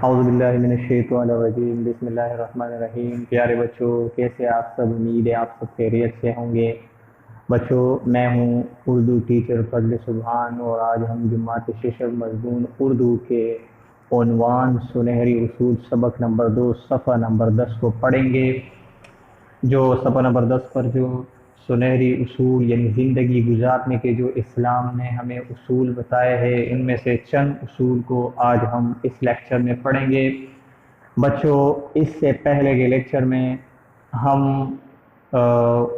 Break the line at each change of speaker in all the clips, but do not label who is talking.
اعوذ باللہ من الشیطان الرجیم، بسم اللہ الرحمن الرحیم۔ پیارے بچوں، کیسے آپ سب؟ امید ہے آپ سب خیریت سے ہوں گے۔ بچوں، میں ہوں اردو ٹیچر فضل سبحان، اور آج ہم جماعت ششم مضمون اردو کے عنوان سنہری اصول سبق نمبر 2 صفحہ نمبر 10 کو پڑھیں گے۔ جو صفحہ نمبر 10 پر جو سنہری اصول یعنی زندگی گزارنے کے جو اسلام نے ہمیں اصول بتائے ہیں، ان میں سے چند اصول کو آج ہم اس لیکچر میں پڑھیں گے۔ بچوں، اس سے پہلے کے لیکچر میں ہم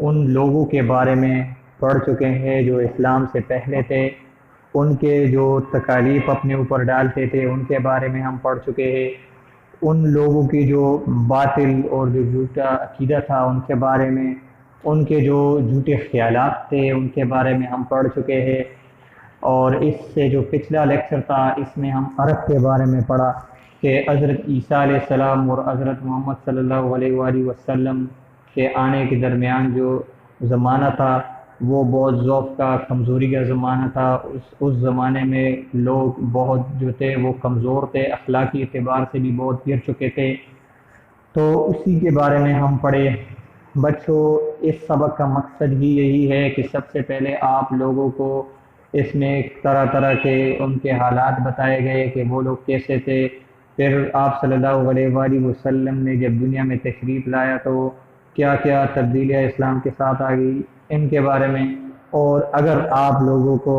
ان لوگوں کے بارے میں پڑھ چکے ہیں جو اسلام سے پہلے تھے، ان کے جو تکالیف اپنے اوپر ڈالتے تھے ان کے بارے میں ہم پڑھ چکے ہیں۔ ان لوگوں کی جو باطل اور جو جھوٹا عقیدہ تھا ان کے بارے میں، ان کے جو جھوٹے خیالات تھے ان کے بارے میں ہم پڑھ چکے ہیں۔ اور اس سے جو پچھلا لیکچر تھا اس میں ہم عرب کے بارے میں پڑھا کہ حضرت عیسیٰ علیہ السلام اور حضرت محمد صلی اللہ علیہ وآلہ وسلم کے آنے کے درمیان جو زمانہ تھا وہ بہت ضعف کا، کمزوری کا زمانہ تھا۔ اس زمانے میں لوگ بہت جو تھے وہ کمزور تھے، اخلاقی اعتبار سے بھی بہت گر چکے تھے، تو اسی کے بارے میں ہم پڑھے۔ بچوں، اس سبق کا مقصد ہی یہی ہے کہ سب سے پہلے آپ لوگوں کو اس میں طرح طرح کے ان کے حالات بتائے گئے کہ وہ لوگ کیسے تھے۔ پھر آپ صلی اللہ علیہ وآلہ وسلم نے جب دنیا میں تشریف لایا تو کیا کیا تبدیلیاں اسلام کے ساتھ آ گئی، ان کے بارے میں۔ اور اگر آپ لوگوں کو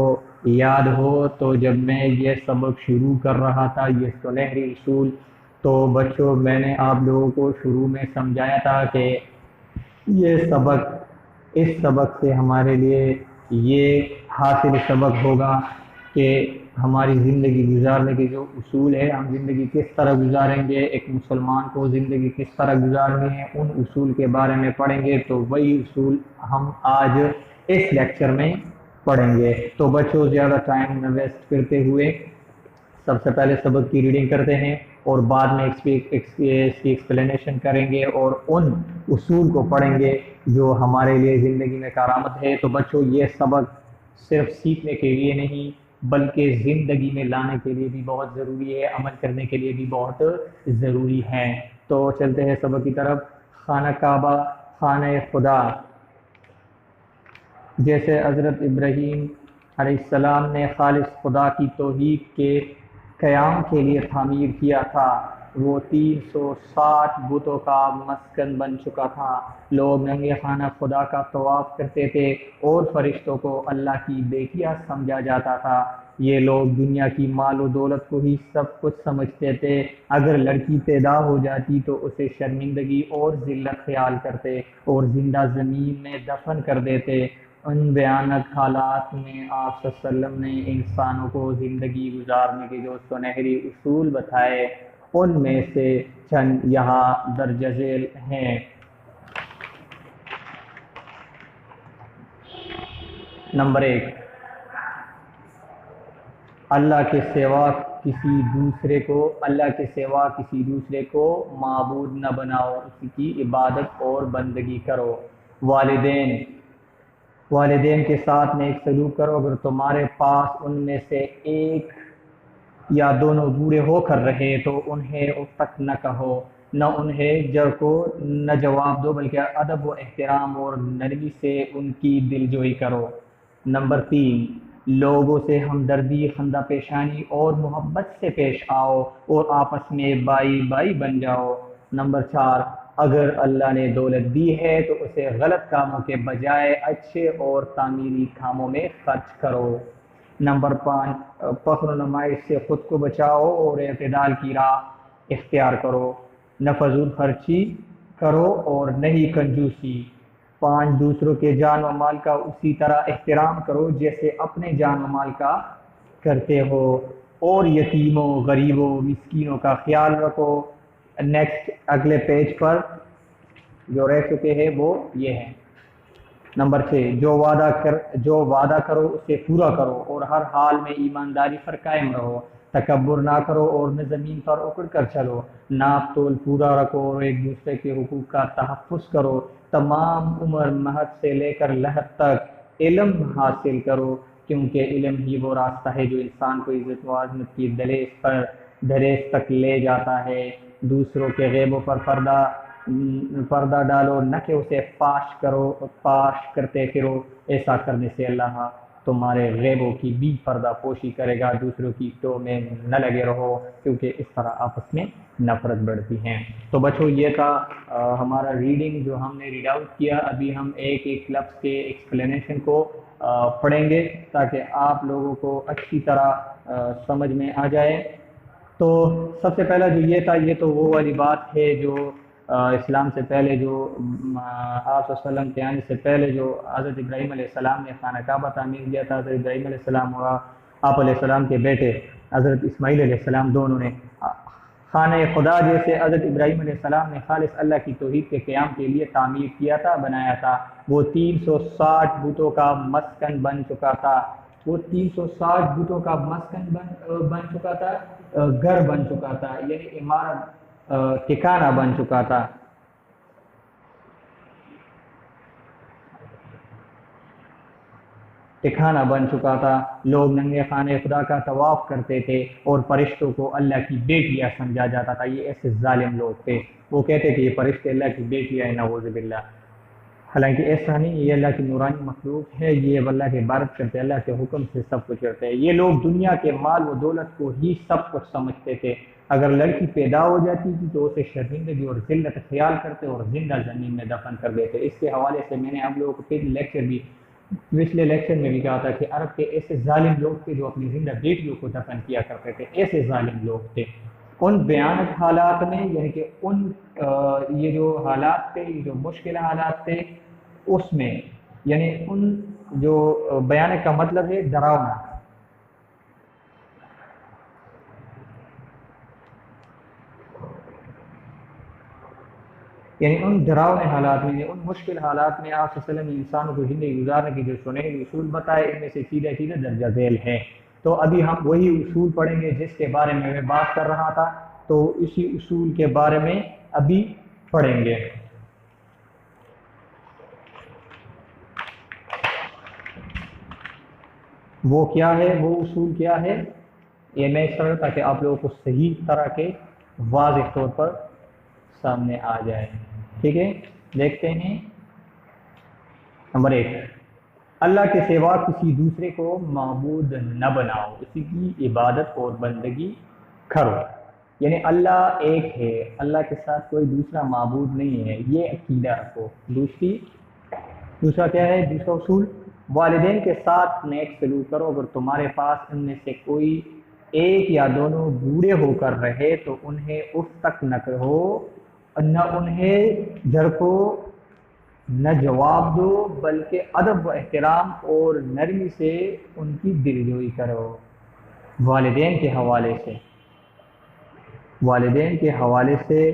یاد ہو تو جب میں یہ سبق شروع کر رہا تھا، یہ سنہری اصول، تو بچوں میں نے آپ لوگوں کو شروع میں سمجھایا تھا کہ اس سبق سے ہمارے لیے یہ حاصل سبق ہوگا کہ ہماری زندگی گزارنے کے جو اصول ہے، ہم زندگی کس طرح گزاریں گے، ایک مسلمان کو زندگی کس طرح گزارنی ہے، ان اصول کے بارے میں پڑھیں گے۔ تو وہی اصول ہم آج اس لیکچر میں پڑھیں گے۔ تو بچوں، زیادہ ٹائم نہ ویسٹ کرتے ہوئے سب سے پہلے سبق کی ریڈنگ کرتے ہیں اور بعد میں اس کی ایکسپلینیشن کریں گے اور ان اصول کو پڑھیں گے جو ہمارے لیے زندگی میں کارآمد ہے۔ تو بچوں، یہ سبق صرف سیکھنے کے لیے نہیں بلکہ زندگی میں لانے کے لیے بھی بہت ضروری ہے، عمل کرنے کے لیے بھی بہت ضروری ہے۔ تو چلتے ہیں سبق کی طرف۔ خانہ کعبہ، خانہ خدا، جیسے حضرت ابراہیم علیہ السلام نے خالص خدا کی توحید کے قیام کے لیے تعمیر کیا تھا، وہ 360 بتوں کا مسکن بن چکا تھا۔ لوگ ننگے خانہ خدا کا طواف کرتے تھے اور فرشتوں کو اللہ کی بیٹیاں سمجھا جاتا تھا۔ یہ لوگ دنیا کی مال و دولت کو ہی سب کچھ سمجھتے تھے۔ اگر لڑکی پیدا ہو جاتی تو اسے شرمندگی اور ذلت خیال کرتے اور زندہ زمین میں دفن کر دیتے۔ ان بیانک حالات میں آپ صلی اللہ علیہ وسلم نے انسانوں کو زندگی گزارنے کے جو سنہری اصول بتائے ان میں سے چند یہاں درج ذیل ہیں۔ نمبر 1، اللہ کے سوا کسی دوسرے کو معبود نہ بناؤ، اسی کی عبادت اور بندگی کرو۔ والدین کے ساتھ نیک سلوک کرو، اگر تمہارے پاس ان میں سے ایک یا دونوں بوڑھے ہو کر رہے تو انہیں اف تک نہ کہو، نہ انہیں جھڑکو، نہ جواب دو، بلکہ ادب و احترام اور نرمی سے ان کی دلجوئی کرو۔ نمبر 3، لوگوں سے ہمدردی، خندہ پیشانی اور محبت سے پیش آؤ اور آپس میں بائی بائی بن جاؤ۔ نمبر 4، اگر اللہ نے دولت دی ہے تو اسے غلط کاموں کے بجائے اچھے اور تعمیری کاموں میں خرچ کرو۔ نمبر 5، فخر و نمائش سے خود کو بچاؤ اور اعتدال کی راہ اختیار کرو، نہ فضول خرچی کرو اور نہ ہی کنجوسی۔ 5، دوسروں کے جان و مال کا اسی طرح احترام کرو جیسے اپنے جان و مال کا کرتے ہو، اور یتیموں، غریبوں، مسکینوں کا خیال رکھو۔ نیکسٹ، اگلے پیج پر جو رہ چکے ہیں وہ یہ ہیں۔ نمبر 6، جو وعدہ کرو اسے پورا کرو اور ہر حال میں ایمانداری پر قائم رہو۔ تکبر نہ کرو اور نہ زمین پر اکڑ کر چلو۔ ناپ تول پورا رکھو اور ایک دوسرے کے حقوق کا تحفظ کرو۔ تمام عمر مہد سے لے کر لحد تک علم حاصل کرو، کیونکہ علم ہی وہ راستہ ہے جو انسان کو عزت و عظمت کی دہلیز پر دہلیز تک لے جاتا ہے۔ دوسروں کے غیبوں پر پردہ ڈالو، نہ کہ اسے پاش کرتے پھرو، ایسا کرنے سے اللہ تمہارے غیبوں کی بھی پردہ پوشی کرے گا۔ دوسروں کی تو میں نہ لگے رہو، کیونکہ اس طرح آپس میں نفرت بڑھتی ہیں۔ تو بچوں یہ تھا ہمارا ریڈنگ جو ہم نے ریڈ آؤٹ کیا۔ ابھی ہم ایک ایک لفظ کے ایکسپلینیشن کو پڑھیں گے تاکہ آپ لوگوں کو اچھی طرح سمجھ میں آ جائے۔ تو سب سے پہلا جو یہ تھا، یہ تو وہ والی بات ہے جو اسلام سے پہلے، جو آپ صلی اللہ علیہ وسلم کے آنے سے پہلے جو حضرت ابراہیم علیہ السلام نے خانہ کعبہ تعمیر کیا تھا۔ حضرت ابراہیم علیہ السلام اور آپ علیہ السلام کے بیٹے حضرت اسماعیل علیہ السلام دونوں نے خانہ خدا جیسے حضرت ابراہیم علیہ السلام نے خالص اللہ کی توحید کے قیام کے لیے تعمیر کیا تھا، بنایا تھا۔ وہ 360 بتوں کا مسکن بن چکا تھا، وہ 360 بتوں کا مسکن بن چکا تھا، گھر بن چکا تھا، یعنی عمارت ٹھکانہ بن چکا تھا۔ ٹھکانہ بن چکا تھا۔ لوگ ننگے خانہ خدا کا طواف کرتے تھے اور فرشتوں کو اللہ کی بیٹیاں سمجھا جاتا تھا۔ یہ ایسے ظالم لوگ تھے، وہ کہتے تھے یہ فرشتے اللہ کی بیٹیاں ہیں، نعوذ باللہ۔ حالانکہ ایسا نہیں، یہ اللہ کی نورانی مخلوق ہے، یہ اللہ کی عبادت کرتے، اللہ کے حکم سے سب کچھ کرتے ہیں۔ یہ لوگ دنیا کے مال و دولت کو ہی سب کچھ سمجھتے تھے۔ اگر لڑکی پیدا ہو جاتی تھی تو اسے شرمندگی اور ذلت خیال کرتے اور زندہ زمین میں دفن کر دیتے۔ اس کے حوالے سے میں نے آپ لوگوں کو پچھلے لیکچر میں بھی کہا تھا کہ عرب کے ایسے ظالم لوگ تھے جو اپنی زندہ بیٹیوں کو دفن کیا کرتے تھے، ایسے ظالم لوگ تھے۔ ان بیانک حالات میں، یعنی کہ یہ جو حالات تھے، یہ جو مشکل حالات تھے، اس میں یعنی ان جو بیانک کا مطلب ہے ڈراؤنا، یعنی ان ڈراؤنے حالات میں، ان مشکل حالات میں آپ صلی اللہ علیہ وسلم نے انسانوں کو زندگی گزارنے کی جو سنہری اصول بتائے، ان میں سے سیدھے درجہ ذیل ہے۔ تو ابھی ہم وہی اصول پڑھیں گے جس کے بارے میں بات کر رہا تھا، تو اسی اصول کے بارے میں ابھی پڑھیں گے۔ وہ کیا ہے، وہ اصول کیا ہے، یہ میں اس طرح تاکہ آپ لوگوں کو صحیح طرح کے واضح طور پر سامنے آ جائے۔ ٹھیک ہے، دیکھتے ہیں۔ نمبر 1، اللہ کے سوا کسی دوسرے کو معبود نہ بناؤ، اسی کی عبادت اور بندگی کرو۔ یعنی اللہ ایک ہے، اللہ کے ساتھ کوئی دوسرا معبود نہیں ہے، یہ عقیدہ رکھو۔ دوسرا کیا ہے، دوسرا اصول، والدین کے ساتھ نیک سلوک کرو۔ اگر تمہارے پاس ان میں سے کوئی ایک یا دونوں بوڑھے ہو کر رہے تو انہیں اف تک نہ کہو، نہ انہیں جھڑکو، نہ جواب دو، بلکہ ادب و احترام اور نرمی سے ان کی دلجوئی کرو۔ والدین کے حوالے سے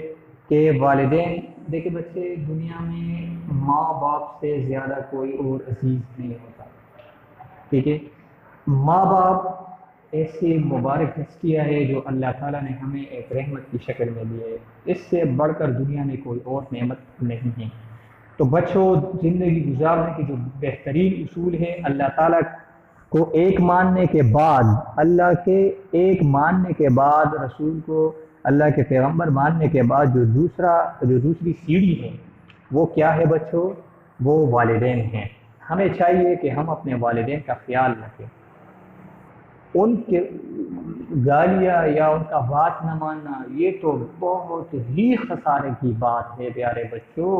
کہ والدین، دیکھیں بچے، دنیا میں ماں باپ سے زیادہ کوئی اور عزیز نہیں ہوتا۔ ٹھیک ہے، ماں باپ ایسی مبارک ہستیاں ہے جو اللہ تعالیٰ نے ہمیں ایک رحمت کی شکل میں دی ہے، اس سے بڑھ کر دنیا میں کوئی اور نعمت نہیں ہے۔ تو بچوں، زندگی گزارنے کے جو بہترین اصول ہے، اللہ تعالیٰ کو ایک ماننے کے بعد، اللہ کے ایک ماننے کے بعد، رسول کو، اللہ کے پیغمبر ماننے کے بعد جو دوسری سیڑھی ہے وہ کیا ہے بچوں؟ وہ والدین ہیں۔ ہمیں چاہیے کہ ہم اپنے والدین کا خیال رکھیں۔ ان کے گالیاں یا ان کا بات نہ ماننا یہ تو بہت ہی خسارے کی بات ہے پیارے بچوں۔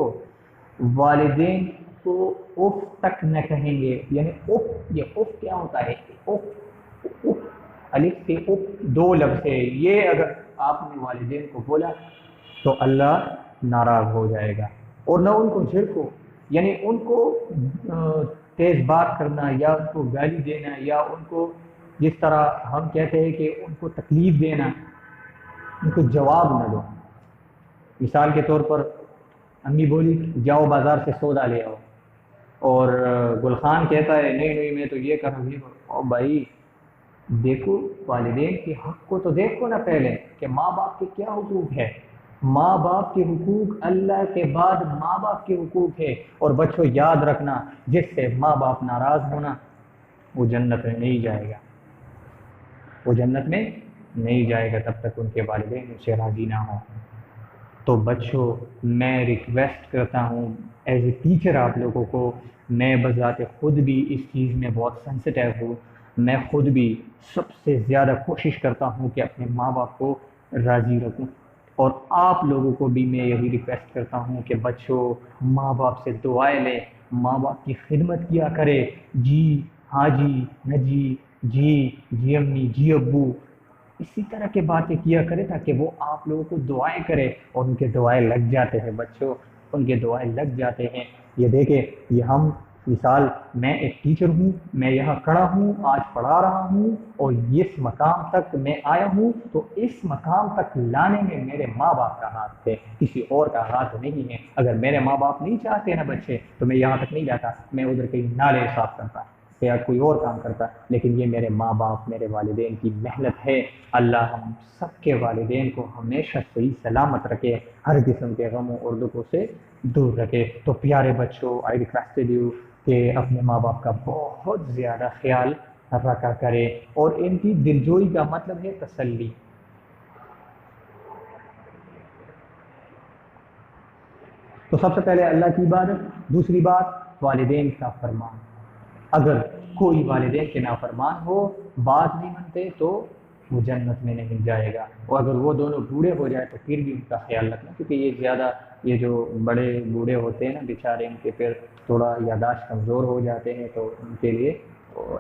والدین کو اف تک نہ کہیں گے، یعنی اف، یہ اف کیا ہوتا ہے؟ اف الف سے اف دو لفظ ہے، یہ اگر آپ نے والدین کو بولا تو اللہ ناراض ہو جائے گا۔ اور نہ ان کو جھڑکو، یعنی ان کو تیز بات کرنا یا ان کو گالی دینا یا ان کو جس طرح ہم کہتے ہیں کہ ان کو تکلیف دینا، ان کو جواب نہ دو۔ مثال کے طور پر امی بولی جاؤ بازار سے سودا لے آؤ، اور گلخان کہتا ہے نہیں میں تو یہ کر رہا ہوں۔ اور بھائی دیکھو، والدین کے حق کو تو دیکھو نا پہلے، کہ ماں باپ کے کیا حقوق ہے۔ ماں باپ کے حقوق اللہ کے بعد ماں باپ کے حقوق ہے۔ اور بچوں یاد رکھنا، جس سے ماں باپ ناراض ہونا وہ جنت میں نہیں جائے گا، وہ جنت میں نہیں جائے گا تب تک ان کے والدین ان سے راضی نہ ہوں۔ تو بچوں، میں ریکویسٹ کرتا ہوں ایز اے ٹیچر آپ لوگوں کو، میں بذات خود بھی اس چیز میں بہت سینسٹیو ہوں، میں خود بھی سب سے زیادہ کوشش کرتا ہوں کہ اپنے ماں باپ کو راضی رکھوں، اور آپ لوگوں کو بھی میں یہی ریکویسٹ کرتا ہوں کہ بچوں ماں باپ سے دعائیں لیں، ماں باپ کی خدمت کیا کرے، جی ہاں جی نہ جی، جی جی امی جی ابو، اسی طرح کے باتیں کیا کرے تاکہ وہ آپ لوگوں کو دعائیں کرے، اور ان کے دعائیں لگ جاتے ہیں بچوں، ان کے دعائیں لگ جاتے ہیں۔ یہ دیکھیں، یہ ہم مثال، میں ایک ٹیچر ہوں، میں یہاں کھڑا ہوں، آج پڑھا رہا ہوں، اور اس مقام تک میں آیا ہوں، تو اس مقام تک لانے میں میرے ماں باپ کا ہاتھ ہے، کسی اور کا ہاتھ نہیں ہے۔ اگر میرے ماں باپ نہیں چاہتے نا بچے، تو میں یہاں تک نہیں جاتا، میں ادھر کہیں نالے صاف کرتا یا کوئی اور کام کرتا، لیکن یہ میرے ماں باپ، میرے والدین کی محنت ہے۔ اللہ ہم سب کے والدین کو ہمیشہ صحیح سلامت رکھے، ہر قسم کے غموں اور دکھوں سے دور رکھے۔ تو پیارے بچوں، آئی ریکویسٹڈ یو کہ اپنے ماں باپ کا بہت زیادہ خیال رکھا کرے، اور ان کی دلجوئی کا مطلب ہے تسلی۔ تو سب سے پہلے اللہ کی عبادت، دوسری بات والدین کا فرمان۔ اگر کوئی والدین کے نافرمان ہو، بات نہیں مانتے، تو وہ جنت میں نہیں جائے گا، اور اگر وہ دونوں بوڑھے ہو جائے تو پھر بھی ان کا خیال رکھنا، کیونکہ یہ زیادہ، یہ جو بڑے بوڑھے ہوتے ہیں نا بیچارے، ان کے پھر تھوڑا یاداشت کمزور ہو جاتے ہیں، تو ان کے لیے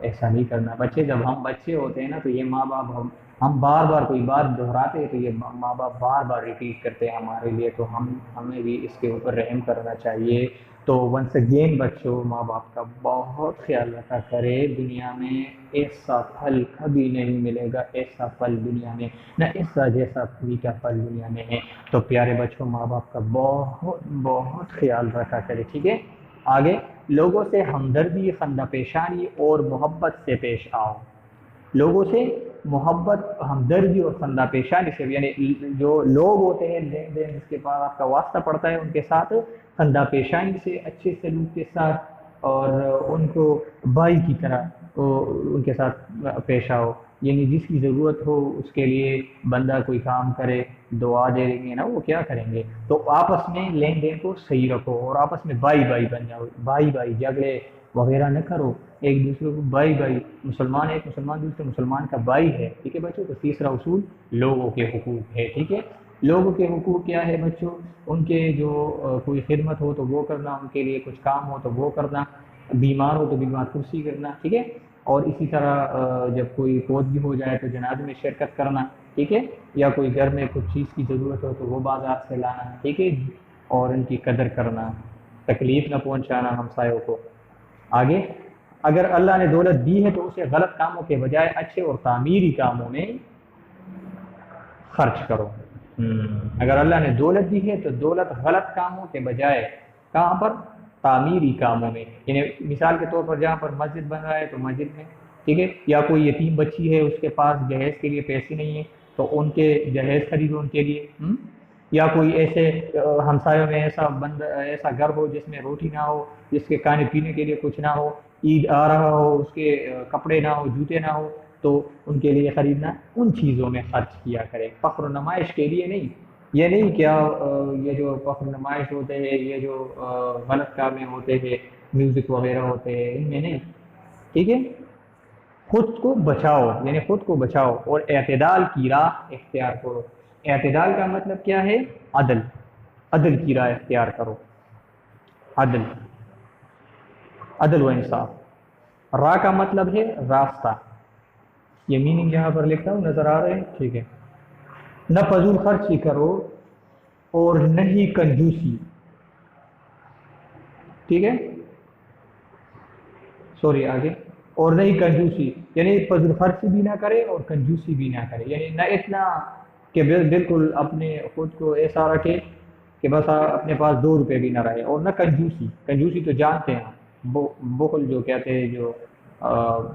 ایسا نہیں کرنا۔ بچے، جب ہم بچے ہوتے ہیں نا، تو یہ ماں باپ، ہم بار بار کوئی بات دہراتے ہیں تو یہ ماں باپ بار بار ریپیٹ کرتے ہیں ہمارے لیے، تو ہمیں بھی اس کے اوپر رحم کرنا چاہیے۔ تو ونس اگین بچوں، ماں باپ کا بہت خیال رکھا کرے، دنیا میں ایسا پھل کبھی نہیں ملے گا، ایسا پھل دنیا میں نہ، ایسا جیسا میٹھا پھل دنیا میں ہے۔ تو پیارے بچوں، ماں باپ کا بہت بہت خیال رکھا کرے، ٹھیک ہے؟ آگے، لوگوں سے ہمدردی، خندہ پیشانی اور محبت سے پیش آؤ۔ لوگوں سے محبت، ہمدردی اور خندہ پیشانی سے، یعنی جو لوگ ہوتے ہیں، لین دین جس کے پاس آپ کا واسطہ پڑتا ہے، ان کے ساتھ خندہ پیشانی سے، اچھے سلوک کے ساتھ، اور ان کو بھائی کی طرح ان کے ساتھ پیش آؤ۔ یعنی جس کی ضرورت ہو اس کے لیے بندہ کوئی کام کرے، دعا دے دیں گے نا، وہ کیا کریں گے؟ تو آپس میں لین دین کو صحیح رکھو، اور آپس میں بھائی بھائی بن جاؤ، بھائی بھائی، جھگڑے وغیرہ نہ کرو، ایک دوسرے کو بھائی بھائی، مسلمان ایک مسلمان دوسرے مسلمان کا بھائی ہے، ٹھیک ہے بچوں؟ تو تیسرا اصول لوگوں کے حقوق ہے، ٹھیک ہے؟ لوگوں کے حقوق کیا ہے بچوں؟ ان کے جو کوئی خدمت ہو تو وہ کرنا، ان کے لیے کچھ کام ہو تو وہ کرنا، بیمار ہو تو بیمار پرسی کرنا، ٹھیک ہے؟ اور اسی طرح جب کوئی فوت بھی ہو جائے تو جنازے میں شرکت کرنا، ٹھیک ہے؟ یا کوئی گھر میں کچھ چیز کی ضرورت ہو تو وہ بازار سے لانا، ٹھیک ہے؟ اور ان کی قدر کرنا، تکلیف نہ پہنچانا ہمسایوں کو۔ آگے، اگر اللہ نے دولت دی ہے تو اسے غلط کاموں کے بجائے اچھے اور تعمیری کاموں میں خرچ کرو۔ اگر اللہ نے دولت دی ہے تو دولت غلط کاموں کے بجائے، کہاں پر؟ تعمیری کاموں میں، یعنی مثال کے طور پر جہاں پر مسجد بن رہا ہے تو مسجد میں، ٹھیک ہے؟ یا کوئی یتیم بچی ہے، اس کے پاس جہیز کے لیے پیسے نہیں ہیں، تو ان کے جہیز خریدو ان کے لیے۔ یا کوئی ایسے ہمسایوں میں ایسا گھر ہو جس میں روٹی نہ ہو، جس کے کھانے پینے کے لیے کچھ نہ ہو، عید آ رہا ہو، اس کے کپڑے نہ ہو، جوتے نہ ہو، تو ان کے لیے خریدنا، ان چیزوں میں خرچ کیا کرے، فخر و نمائش کے لیے نہیں۔ یہ نہیں کیا یہ جو فخر و نمائش ہوتے ہیں، یہ جو غلط کامیں ہوتے ہیں، میوزک وغیرہ ہوتے ہیں، ان میں نہیں، ٹھیک ہے؟ خود کو بچاؤ، یعنی خود کو بچاؤ، اور اعتدال کی راہ اختیار کرو۔ اعتدال کا مطلب کیا ہے؟ عدل، عدل کی راہ اختیار کرو، عدل، عدل و انصاف۔ راہ کا مطلب ہے راستہ، یہ میننگ یہاں پر لکھتا ہوں، نظر آ رہے ہیں؟ ٹھیک ہے؟ نہ فضول خرچی کرو اور نہ ہی کنجوسی، ٹھیک ہے؟ سوری، آگے، اور نہ ہی کنجوسی، یعنی فضول خرچی بھی نہ کرے اور کنجوسی بھی نہ کرے، یعنی نہ اتنا کہ بالکل اپنے خود کو ایسا رکھے کہ بس اپنے پاس 2 روپے بھی نہ رہے، اور نہ کنجوسی، کنجوسی تو جانتے ہیں، بخل جو کہتے ہیں، جو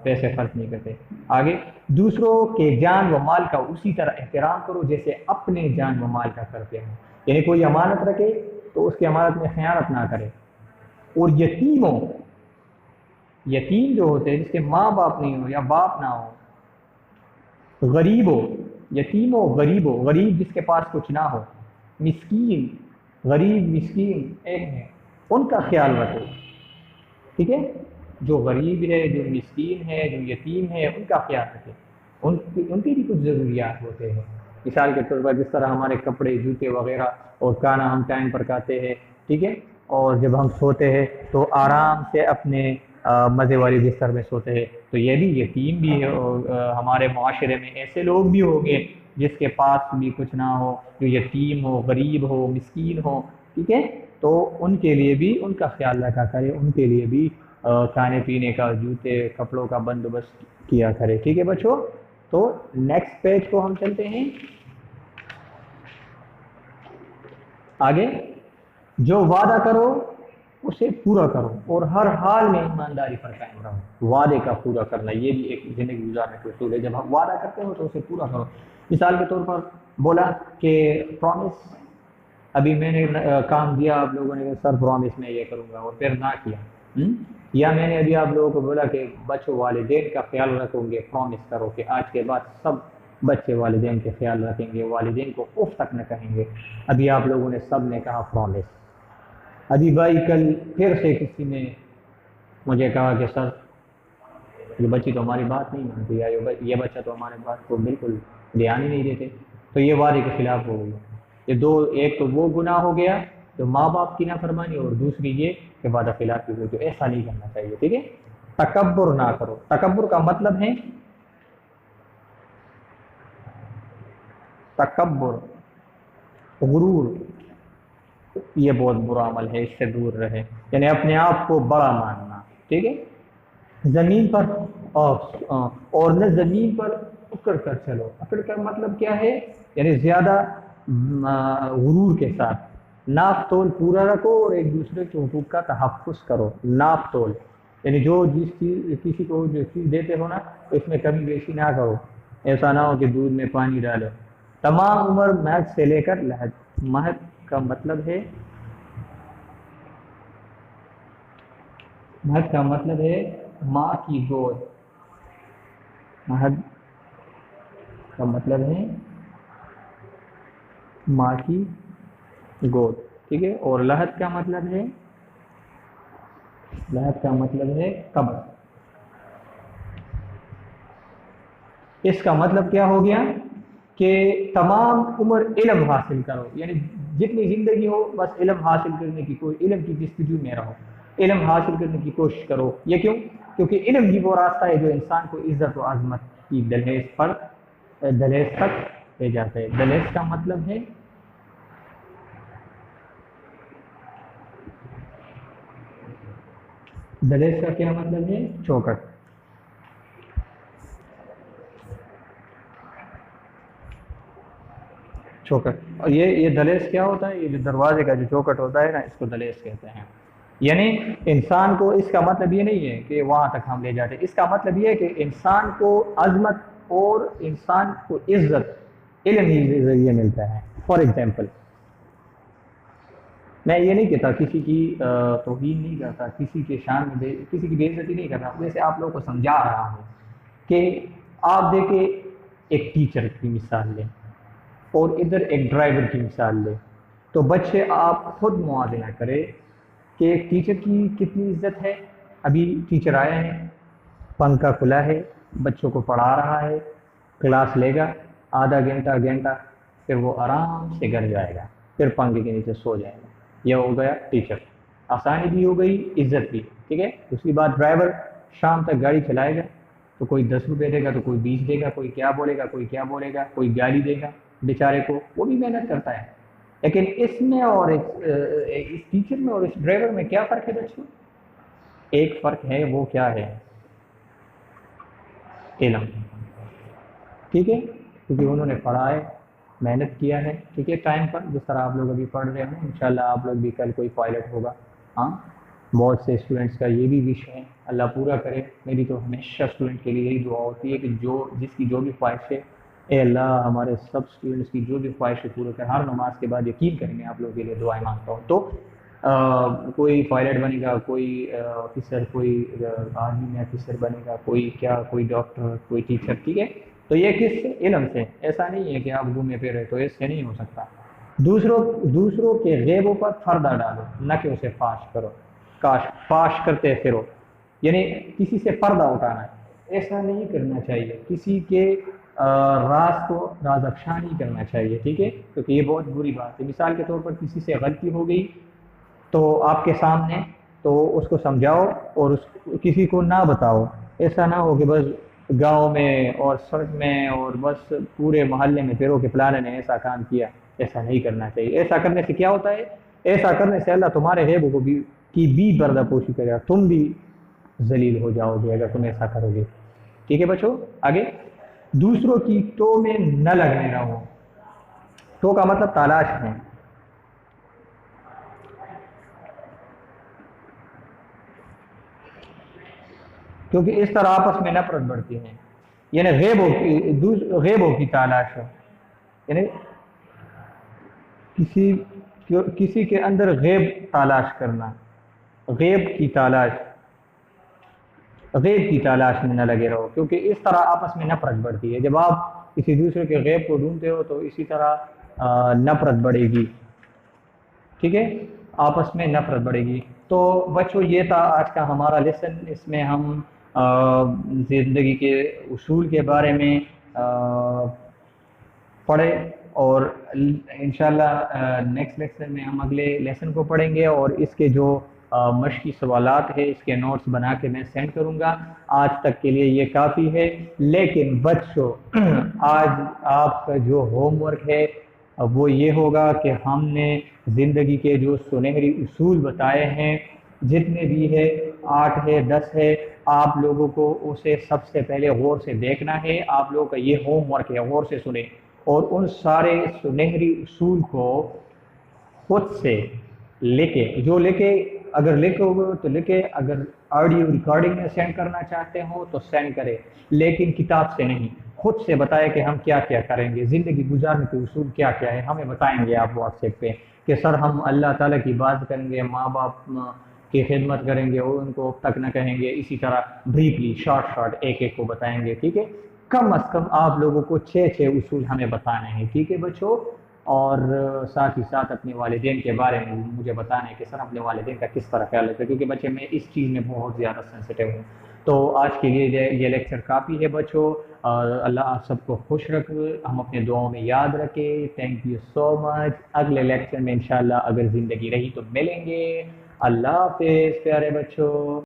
پیسے خرچ نہیں کرتے۔ آگے، دوسروں کے جان و مال کا اسی طرح احترام کرو جیسے اپنے جان و مال کا کرتے ہو، یعنی کوئی امانت رکھے تو اس کی امانت میں خیانت نہ کرے۔ اور یتیموں، یتیم جو ہوتے ہیں جس کے ماں باپ نہیں ہو یا باپ نہ ہو، غریب ہو، یتیم ہو غریب ہو، غریب جس کے پاس کچھ نہ ہو، مسکین، غریب مسکین ایک ہے، ان کا خیال رکھو، ٹھیک ہے؟ جو غریب ہے، جو مسکین ہے، جو یتیم ہے، ان کا خیال رکھے، ان کی بھی کچھ ضروریات ہوتے ہیں۔ مثال کے طور پر جس طرح ہمارے کپڑے، جوتے وغیرہ اور کھانا ہم ٹائم پر کھاتے ہیں، ٹھیک ہے؟ اور جب ہم سوتے ہیں تو آرام سے اپنے مزے والی بستر میں سوتے ہیں، تو یہ بھی یتیم بھی ہے، اور ہمارے معاشرے میں ایسے لوگ بھی ہوں گے جس کے پاس بھی کچھ نہ ہو، جو یتیم ہو، غریب ہو، مسکین ہو، ٹھیک ہے؟ تو ان کے لیے بھی ان کا خیال رکھا کرے، ان کے لیے بھی کھانے پینے کا، جوتے کپڑوں کا بندوبست کیا کرے، ٹھیک ہے بچوں؟ تو نیکسٹ پیج کو ہم چلتے ہیں آگے۔ جو وعدہ کرو اسے پورا کرو اور ہر حال میں ایمانداری پر قائم رہو۔ وعدے کا پورا کرنا یہ بھی ایک زندگی گزارنے کا اصول ہے، جب ہم وعدہ کرتے ہو تو اسے پورا کرو۔ مثال کے طور پر بولا کہ پرومس، ابھی میں نے کام دیا، آپ لوگوں نے کہا سر پرومس میں یہ کروں گا، اور پھر نہ کیا، یا میں نے ابھی آپ لوگوں کو بولا کہ بچوں والدین کا خیال رکھو گے، پرومس کرو کہ آج کے بعد سب بچے والدین کے خیال رکھیں گے، والدین کو اف تک نہ کہیں گے۔ ابھی آپ لوگوں نے سب نے کہا پرومس۔ ابھی بھائی کل پھر سے کسی نے مجھے کہا کہ سر یہ بچی تو ہماری بات نہیں مانتی، یا یہ بچہ تو ہمارے بات کو بالکل دھیان ہی نہیں دیتے، تو یہ وعدے کے خلاف ہو گئی۔ یہ دو، ایک تو وہ گناہ ہو گیا جو ماں باپ کی نافرمانی، اور دوسری یہ کہ وعدہ خلافی ہوئی، تو ایسا نہیں کرنا چاہیے، ٹھیک ہے؟ تکبر نہ کرو۔ تکبر کا مطلب ہے تکبر، غرور، یہ بہت برا عمل ہے، اس سے دور رہے، یعنی اپنے آپ کو بڑا ماننا، ٹھیک ہے؟ زمین پر اور نہ زمین پر اکڑ کر چلو۔ اکڑ کر مطلب کیا ہے؟ یعنی زیادہ غرور کے ساتھ ناپ تول پورا رکھو اور ایک دوسرے کے حقوق کا تحفظ کرو۔ ناپ تول یعنی جو جس چیز، کسی کو جو چیز دیتے ہو نا، اس میں کمی بیشی نہ کرو، ایسا نہ ہو کہ دودھ میں پانی ڈالو۔ تمام عمر مہد سے لے کر لحد۔ مہد کا مطلب ہے، مہد کا مطلب ہے ماں کی گود۔ مہد کا مطلب ہے ماں کی گود، ٹھیک ہے؟ اور لحد کا مطلب ہے، لحد کا مطلب ہے قبر۔ اس کا مطلب کیا ہو گیا کہ تمام عمر علم حاصل کرو، یعنی جتنی زندگی ہو بس علم حاصل کرنے کی، کوئی علم کی جستجو میں رہو، علم حاصل کرنے کی کوشش کرو۔ یہ کیوں؟ کیونکہ علم ہی وہ راستہ ہے جو انسان کو عزت و عظمت کی دہلیز تک لے جاتا ہے۔ دہلیز کا مطلب ہے، دہلیز کا کیا مطلب ہے؟ چوکٹ۔ چوکٹ، اور یہ دہلیز کیا ہوتا ہے؟ یہ جو دروازے کا جو چوکٹ ہوتا ہے نا، اس کو دہلیز کہتے ہیں۔ یعنی انسان کو، اس کا مطلب یہ نہیں ہے کہ وہاں تک ہم لے جاتے، اس کا مطلب یہ ہے کہ انسان کو عظمت اور انسان کو عزت علم ہی کے ذریعے ملتا ہے۔ فار ایگزامپل، میں یہ نہیں کہتا، کسی کی توہین نہیں کرتا، کسی کے شان میں کسی کی بے عزتی نہیں کرتا، ویسے آپ لوگوں کو سمجھا رہا ہوں کہ آپ دیکھیں، ایک ٹیچر کی مثال لیں اور ادھر ایک ڈرائیور کی مثال لیں، تو بچے آپ خود موازنہ کریں کہ ایک ٹیچر کی کتنی عزت ہے۔ ابھی ٹیچر آیا ہے، پنکھا کھلا ہے، بچوں کو پڑھا رہا ہے، کلاس لے گا آدھا گھنٹہ، پھر وہ آرام سے گھر جائے گا، پھر پنکھے کے نیچے سو جائے گا۔ یہ ہو گیا ٹیچر، آسانی بھی ہو گئی، عزت بھی، ٹھیک ہے؟ دوسری بات، ڈرائیور شام تک گاڑی چلائے گا، تو کوئی 10 روپے دے گا، تو کوئی 20 دے گا، کوئی کیا بولے گا، کوئی کیا بولے گا، کوئی گالی دے گا بیچارے کو، وہ بھی محنت کرتا ہے۔ لیکن اس میں اور اس ٹیچر میں اور اس ڈرائیور میں کیا فرق ہے بچوں؟ ایک فرق ہے، وہ کیا ہے؟ علم، ٹھیک ہے؟ کیونکہ انہوں نے پڑھا ہے، محنت کیا ہے، ٹھیک ہے؟ ٹائم پر، جس طرح آپ لوگ ابھی پڑھ رہے ہیں، انشاءاللہ آپ لوگ بھی کل کوئی پائلٹ ہوگا۔ ہاں، بہت سے اسٹوڈنٹس کا یہ بھی وش ہے، اللہ پورا کرے۔ میری تو ہمیشہ اسٹوڈنٹ کے لیے یہی دعا ہوتی ہے کہ جس کی جو بھی خواہش ہے، اے اللہ ہمارے سب اسٹوڈنٹس کی جو بھی خواہش ہے پورا کر۔ ہر نماز کے بعد یقین کریں، میں آپ لوگوں کے لیے دعائیں مانگتا ہوں۔ تو کوئی پائلٹ بنے گا، کوئی آفیسر، کوئی آرمی میں آفیسر بنے گا، کوئی کیا، کوئی ڈاکٹر، کوئی ٹیچر، ٹھیک ہے؟ تو یہ کس سے؟ علم سے۔ ایسا نہیں ہے کہ آپ گھومے پھرے، تو اس سے نہیں ہو سکتا۔ دوسروں کے غیبوں پر پردہ ڈالو، نہ کہ اسے فاش کرو، فاش کرتے پھرو، یعنی کسی سے پردہ اٹھانا ہے، ایسا نہیں کرنا چاہیے، کسی کے راز کو راز افشا نہیں کرنا چاہیے، ٹھیک ہے، کیونکہ یہ بہت بری بات ہے۔ مثال کے طور پر کسی سے غلطی ہو گئی تو آپ کے سامنے، تو اس کو سمجھاؤ اور کسی کو نہ بتاؤ، ایسا نہ ہو کہ بس گاؤں میں اور سڑک میں اور بس پورے محلے میں پھرو کہ فلاں نے ایسا کام کیا۔ ایسا نہیں کرنا چاہیے۔ ایسا کرنے سے کیا ہوتا ہے؟ ایسا کرنے سے اللہ تمہارے غیب کو بھی پردہ پوشی کرے گا، تم بھی ذلیل ہو جاؤ گے اگر تم ایسا کرو گے، ٹھیک ہے بچوں۔ آگے، دوسروں کی ٹو میں نہ لگنے رہو۔ ٹو کا مطلب تلاش ہے، کیونکہ اس طرح آپس میں نفرت بڑھتی ہے، یعنی غیبوں کی تلاش ہے، یعنی کسی کے اندر غیب تلاش کرنا، غیب کی تلاش میں نہ لگے رہو، کیونکہ اس طرح آپس میں نفرت بڑھتی ہے۔ جب آپ کسی دوسرے کے غیب کو ڈھونڈتے ہو تو اسی طرح نفرت بڑھے گی، ٹھیک ہے، آپس میں نفرت بڑھے گی۔ تو بچوں یہ تھا آج کا ہمارا لیسن، اس میں ہم زندگی کے اصول کے بارے میں پڑھے، اور انشاءاللہ نیکسٹ لیکچر میں ہم اگلے لیسن کو پڑھیں گے، اور اس کے جو مشقی سوالات ہے اس کے نوٹس بنا کے میں سینڈ کروں گا۔ آج تک کے لیے یہ کافی ہے، لیکن بچوں آج آپ کا جو ہوم ورک ہے وہ یہ ہوگا کہ ہم نے زندگی کے جو سنہری اصول بتائے ہیں، جتنے بھی ہے 8 ہے 10 ہے، آپ لوگوں کو اسے سب سے پہلے غور سے دیکھنا ہے۔ آپ لوگوں کا یہ ہوم ورک ہے، غور سے سنیں، اور ان سارے سنہری اصول کو خود سے لکھے، اگر لکھو گے تو لکھے، اگر آڈیو ریکارڈنگ میں سینڈ کرنا چاہتے ہو تو سینڈ کرے، لیکن کتاب سے نہیں، خود سے بتائے کہ ہم کیا کیا کریں گے، زندگی گزارنے کے اصول کیا کیا ہے، ہمیں بتائیں گے آپ واٹس ایپ پہ کہ سر ہم اللہ تعالیٰ کی بات کریں گے، ماں باپ کی خدمت کریں گے اور ان کو تک نہ کہیں گے، اسی طرح بریفلی شارٹ ایک کو بتائیں گے، ٹھیک ہے۔ کم از کم آپ لوگوں کو 6 اصول ہمیں بتانے ہیں، ٹھیک ہے بچوں، اور ساتھ ہی ساتھ اپنے والدین کے بارے میں مجھے بتانا ہے کہ سر اپنے والدین کا کس طرح خیال رکھتے ہیں، کیونکہ بچے میں اس چیز میں بہت زیادہ سینسٹیو ہوں۔ تو آج کے لیے یہ لیکچر کافی ہے بچوں، اور اللہ آپ سب کو خوش رکھے، ہم اپنے دعاؤں میں یاد رکھیں۔ تھینک یو سو مچ۔ اگلے لیکچر میں انشاءاللہ اگر زندگی رہی تو ملیں گے۔ اللہ حافظ پیارے بچوں۔